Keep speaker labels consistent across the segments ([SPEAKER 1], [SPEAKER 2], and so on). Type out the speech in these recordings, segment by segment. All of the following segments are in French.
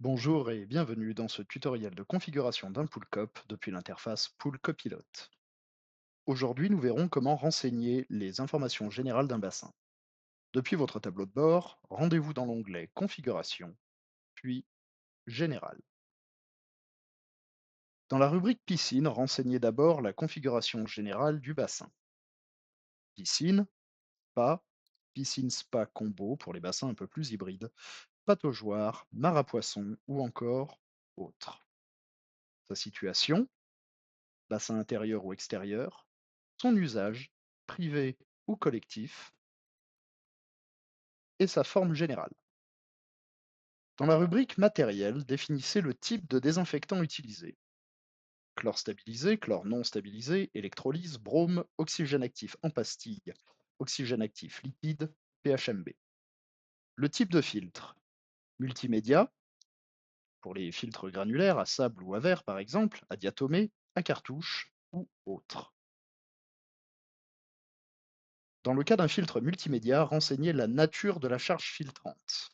[SPEAKER 1] Bonjour et bienvenue dans ce tutoriel de configuration d'un Poolcop depuis l'interface Pool Copilot. Aujourd'hui, nous verrons comment renseigner les informations générales d'un bassin. Depuis votre tableau de bord, rendez-vous dans l'onglet Configuration, puis Général. Dans la rubrique Piscine, renseignez d'abord la configuration générale du bassin. Piscine, spa, piscine spa combo pour les bassins un peu plus hybrides, pataugeoire, mare à poissons ou encore autres. Sa situation, bassin intérieur ou extérieur, son usage, privé ou collectif, et sa forme générale. Dans la rubrique matériel, définissez le type de désinfectant utilisé. Chlore stabilisé, chlore non stabilisé, électrolyse, brome, oxygène actif en pastille, oxygène actif liquide, PHMB. Le type de filtre, multimédia, pour les filtres granulaires à sable ou à verre par exemple, à diatomée, à cartouche ou autre. Dans le cas d'un filtre multimédia, renseignez la nature de la charge filtrante.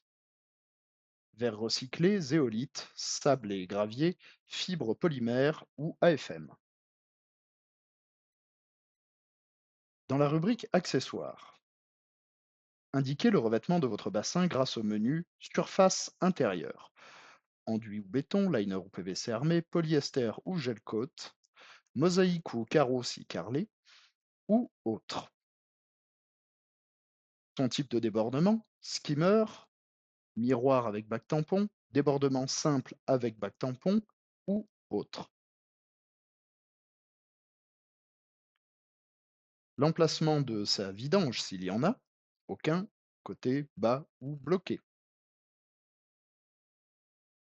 [SPEAKER 1] Verre recyclé, zéolite, sable et gravier, fibres polymères ou AFM. Dans la rubrique accessoires, indiquez le revêtement de votre bassin grâce au menu surface intérieure. Enduit ou béton, liner ou PVC armé, polyester ou gel coat, mosaïque ou carreau si carrelé, ou autre. Son type de débordement, skimmer, miroir avec bac tampon, débordement simple avec bac tampon ou autre. L'emplacement de sa vidange s'il y en a, aucun, côté, bas ou bloqué.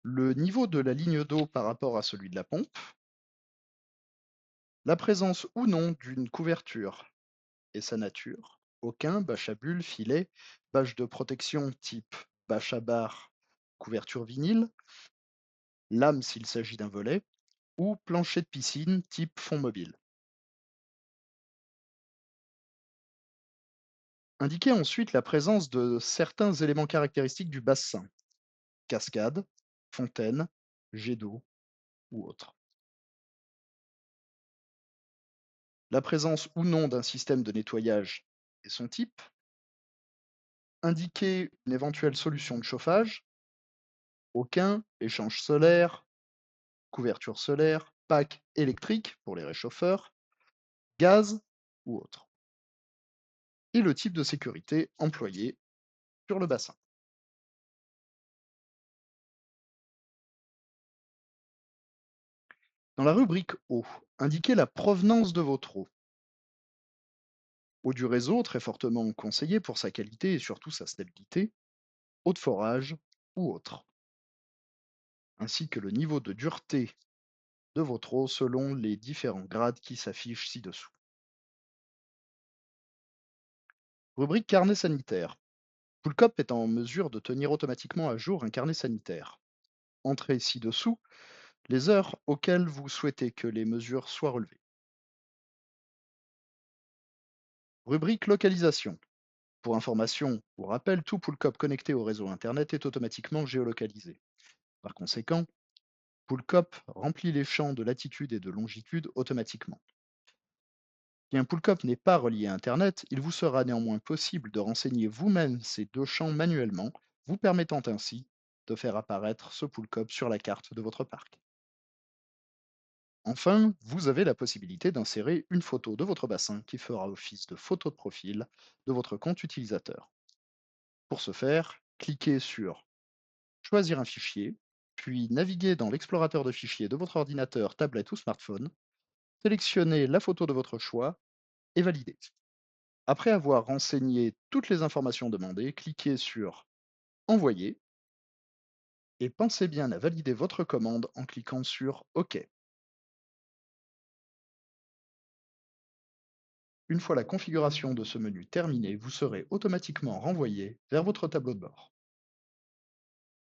[SPEAKER 1] Le niveau de la ligne d'eau par rapport à celui de la pompe, la présence ou non d'une couverture et sa nature, aucun, bâche à bulles, filet, bâche de protection type bâche à barre, couverture vinyle, lame s'il s'agit d'un volet, ou plancher de piscine type fond mobile. Indiquez ensuite la présence de certains éléments caractéristiques du bassin, cascade, fontaine, jet d'eau ou autre. La présence ou non d'un système de nettoyage et son type, indiquer une éventuelle solution de chauffage, aucun, échange solaire, couverture solaire, pack électrique pour les réchauffeurs, gaz ou autre. Et le type de sécurité employé sur le bassin. Dans la rubrique eau, indiquez la provenance de votre eau. Eau du réseau, très fortement conseillée pour sa qualité et surtout sa stabilité, eau de forage ou autre, ainsi que le niveau de dureté de votre eau selon les différents grades qui s'affichent ci-dessous. Rubrique carnet sanitaire. Poolcop est en mesure de tenir automatiquement à jour un carnet sanitaire. Entrez ci-dessous les heures auxquelles vous souhaitez que les mesures soient relevées. Rubrique localisation. Pour information ou rappel, tout Poolcop connecté au réseau Internet est automatiquement géolocalisé. Par conséquent, Poolcop remplit les champs de latitude et de longitude automatiquement. Si un Poolcop n'est pas relié à Internet, il vous sera néanmoins possible de renseigner vous-même ces deux champs manuellement, vous permettant ainsi de faire apparaître ce Poolcop sur la carte de votre parc. Enfin, vous avez la possibilité d'insérer une photo de votre bassin qui fera office de photo de profil de votre compte utilisateur. Pour ce faire, cliquez sur Choisir un fichier, puis naviguez dans l'explorateur de fichiers de votre ordinateur, tablette ou smartphone, sélectionnez la photo de votre choix et validez. Après avoir renseigné toutes les informations demandées, cliquez sur Envoyer et pensez bien à valider votre commande en cliquant sur OK. Une fois la configuration de ce menu terminée, vous serez automatiquement renvoyé vers votre tableau de bord.